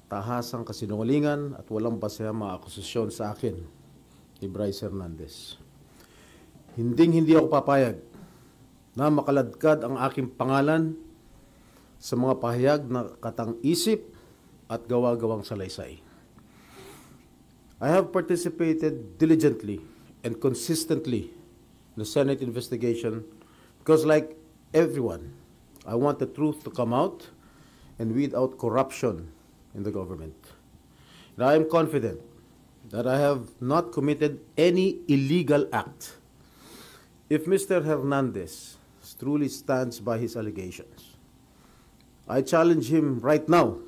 tahasang kasinungalingan at walang basehang mga akusasyon sa akin ni Bryce Hernandez. Hindi ako papayag na makaladkad ang aking pangalan sa mga pahayag na katang-isip at gawa-gawang salaysay. I have participated diligently and consistently in the Senate investigation because, like everyone, I want the truth to come out and weed out corruption in the government. And I am confident that I have not committed any illegal act if Mr. Hernandez truly stands by his allegations. I challenge him right now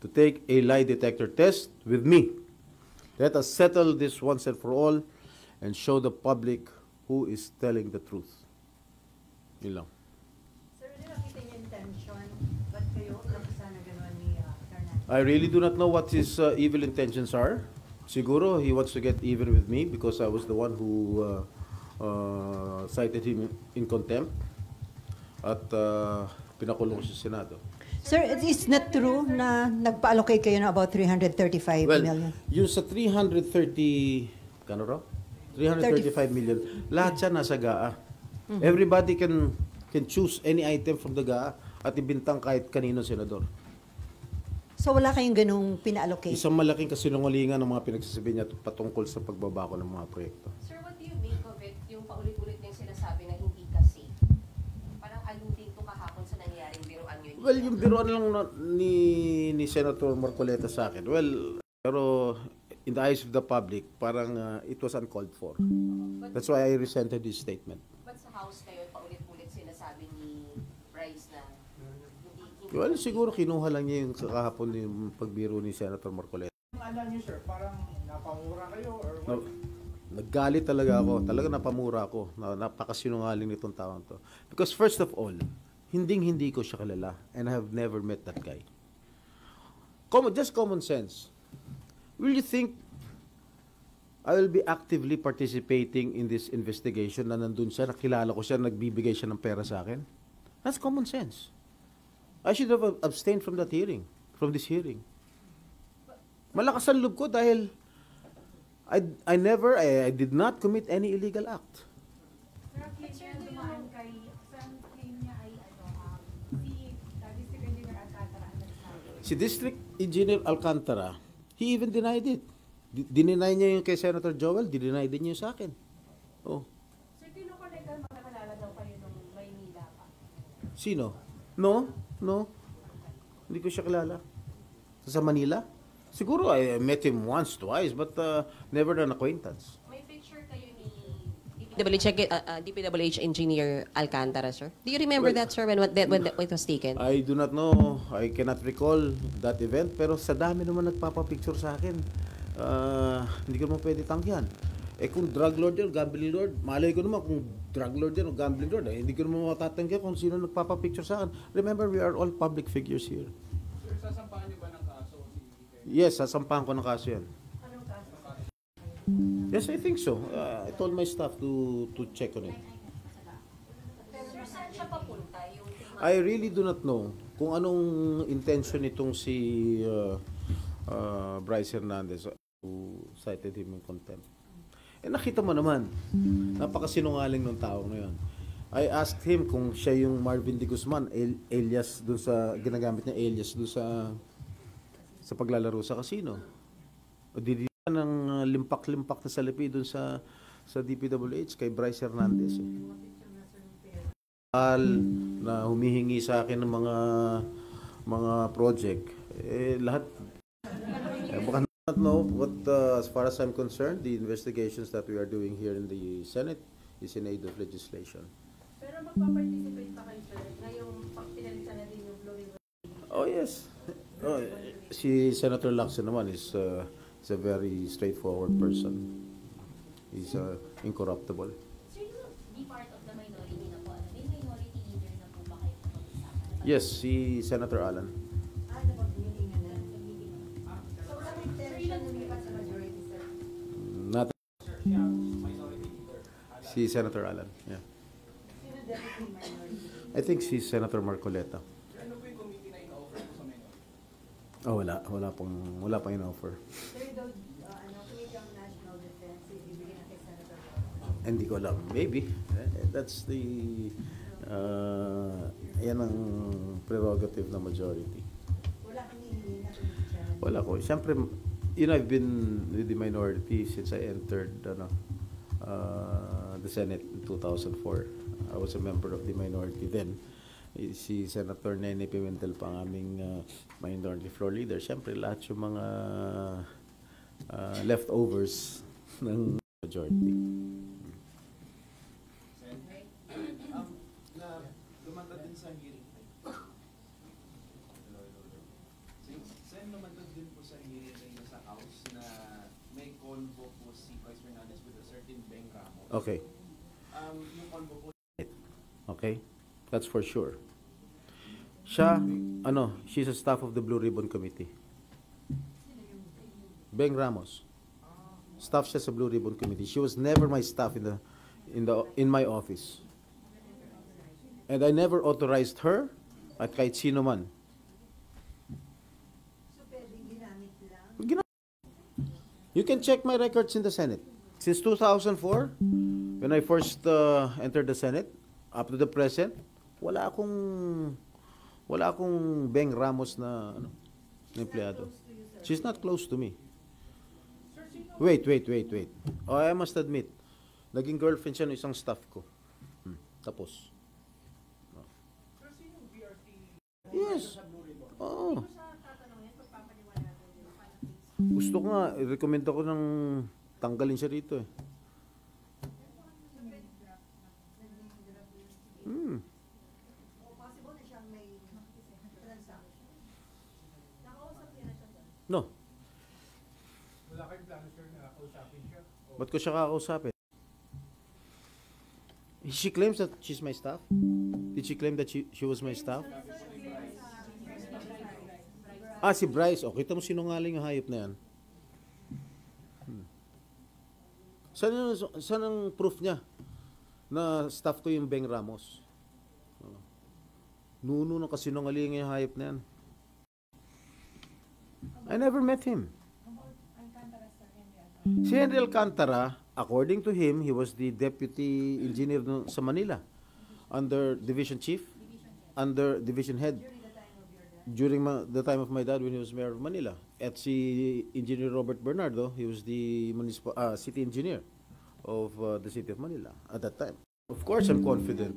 to take a lie detector test with me. Let us settle this once and for all and show the public who is telling the truth. Yun lang. Sir, hindi nakita niya intention, ba't kayo nakisa na gano'n ni Hernandez? I really do not know what his evil intentions are. Siguro he wants to get even with me because I was the one who cited him in contempt at pinakulong sa Senado. Sir, it's not true na nagpa-allocate kayo na about 335 million? Yung sa 330, kano raw? 335 million, lahat siya nasa GAA. Everybody can choose any item from the GAA at ibintang kahit kanino senador. So wala kayong ganung pina-allocate? Isang malaking kasinungalingan ng mga pinagsasabi niya patungkol sa pagbabako ng mga proyekto. Sir, what do you make of it, yung paulit-ulit niyang sinasabi na hindi kasi? Parang alluding to kahapon sa nangyayaring biruan yun. Well, yung biruan lang ni Senator Marcoleta sa akin. Well, pero in the eyes of the public, parang it was uncalled for. That's why I resented his statement. But sa House kayo, paulit-ulit sinasabi ni Bryce na hindi Well, siguro kinuha lang niya yung kahapon yung pagbiro ni Senator Marcoleta. Alam niyo, sir, parang napamura kayo or what? Naggalit talaga ako. Talaga napamura ako. Napakasinungaling nitong taong to. Because first of all, hindi ko siya kilala and I have never met that guy. Just common sense. Will you think I will be actively participating in this investigation na nandun siya, nakilala ko siya, nagbibigay siya ng pera sa akin? That's common sense. I should have abstained from that hearing, from this hearing. Malakas ang loob ko dahil I did not commit any illegal act. Si District Engineer Alcantara, he even denied it. Dinenay niya yung kay Senator Joel, dinenay din niya sa akin. Oh. Sir, kinukonekan makakalala daw kayo nung Maynila pa? Sino? No. Hindi ko siya kilala. Sa Manila? Siguro I met him once, twice, but never an acquaintance. May picture kayo ni DPWH Engineer Alcantara, sir? Do you remember that, sir, when it was taken? I do not know. I cannot recall that event. Pero sa dami naman nagpapapicture sa akin, hindi ko naman pwede tanggihan. Kung drug lord yan, gambling lord, malay ko naman kung drug lord yan o gambling lord, hindi ko naman matatanggihan kung sino nagpapapicture sa akin. Remember, we are all public figures here. Sir, sasampahan niyo ba ng kaso? Yes, sasampahan ko ng kaso yan. Anong kaso? Yes, I think so. I told my staff to check on it. Sir, saan siya papunta? I really do not know kung anong intention nitong si Bryce Hernandez who cited him in contempt. Nakita mo naman, napakasinungaling ng tao ngayon. I asked him kung siya yung Marvin de Guzman, alias dun sa, ginagamit niya alias dun sa paglalaro sa casino. O di ng limpak-limpak na salapi dun sa DPWH kay Bryce Hernandez. Na humihingi sa akin ng mga project, lahat, baka not know, but as far as I'm concerned, the investigations that we are doing here in the Senate is in aid of legislation. Pero magpa-participate pa kayo, sir, ngayong pinalitan na din yung Glory. Oh, yes. Si Senator Lacson naman is a very straightforward person. He's incorruptible. Sir, you be part of the minority na po. May minority leader na po ba kayo pag-usapan? Yes, si Senator Alan. Not si Senator Alan. Yeah. I think si Senator Marcoleta. Ano po yung committee na ina-offer po sa Manila? Oh, wala pang in-offer. Sir, daw, Committee on National Defense, ibibigay na kay Senator. Hindi ko alam. Maybe. That's the, yan ang prerogative na majority. Wala kang hinihingi na committee chairman. Wala ko. Siyempre, I've been with the minority since I entered the Senate in 2004. I was a member of the minority then. Si Senator Nene Pimentel pa ang aming minority floor leader. Siyempre, lahat yung mga leftovers ng majority. Na lumantad din sa hearing. Sen, lumantad din po sa hearing kayo sa House na may convo po si Vice Fernandez with a certain Beng Ramos. Okay. Yung convo po, Okay? That's for sure. She's a staff of the Blue Ribbon Committee. Beng Ramos. Staff siya sa Blue Ribbon Committee. She was never my staff in my office. And I never authorized her at kahit sino man. So, pwedeng ginamit lang. You can check my records in the Senate. Since 2004, when I first entered the Senate, up to the present, wala akong Beng Ramos na empleyado. She's not close to me. Wait. Oh, I must admit, naging girlfriend siya ng isang staff ko. Tapos. Sir, sino yung BRT Yes. sa Blue Ribbon? Oo. Hindi ko siya tatanungin, pagpapaniwalagan yung final case. Gusto ko nga, i-recommend ako ng tanggalin siya rito eh. O possible na siyang may transaction. Nakausap niya na siya doon. No. Wala kayong plano, sir, na kausapin siya? O Ba't ko siya kakausapin? She claims that she's my staff? Did she claim that she was my staff? Si Bryce. O, kita mo sinungaling ang hayop na yan. Saan ang proof niya na staff ko yung Beng Ramos? Nuno ng kasinungaling yung hayop na yan. I never met him. Si Henry Alcantara, according to him, he was the deputy engineer sa Manila under division chief, under division head during the time of my dad when he was mayor of Manila. At si Engineer Robert Bernardo, he was the city engineer of the city of Manila at that time. Of course, I'm confident.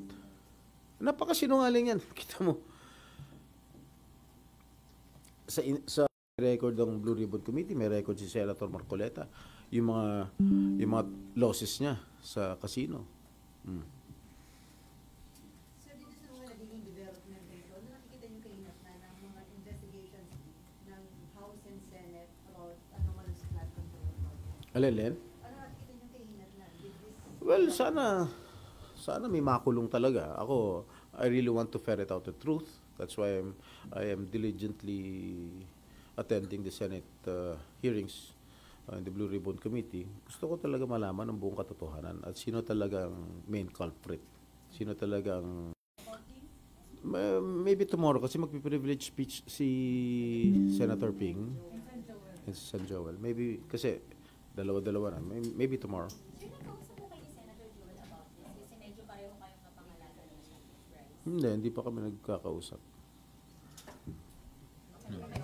Napakasinungaling yan. Kita mo. Sa record ng Blue Ribbon Committee, may record si Senator Marcoleta yung mga losses niya sa casino. So, dito sa mga nagiging development dito, nakikita niyo kainat na ng mga investigations ng House and Senate about anomalous flood control project. Alelen? Ano nakikita niyo kainat na? Did this... Well, sana may makulong talaga. Ako, I really want to ferret out the truth. That's why I am diligently attending the Senate hearings in the Blue Ribbon Committee. Gusto ko talaga malaman ang buong katotohanan at sino talagang main culprit. Sino talagang... Maybe tomorrow kasi magpi-privilege speech si Senator Ping and si San Joel. Maybe kasi dalawa-dalawa na. Maybe tomorrow. Sir, nakausap mo kayo ni Senator Joel about this? Kasi medyo pareho kayong kapangalanan ng Bryce. Hindi pa kami nagkakausap. Okay,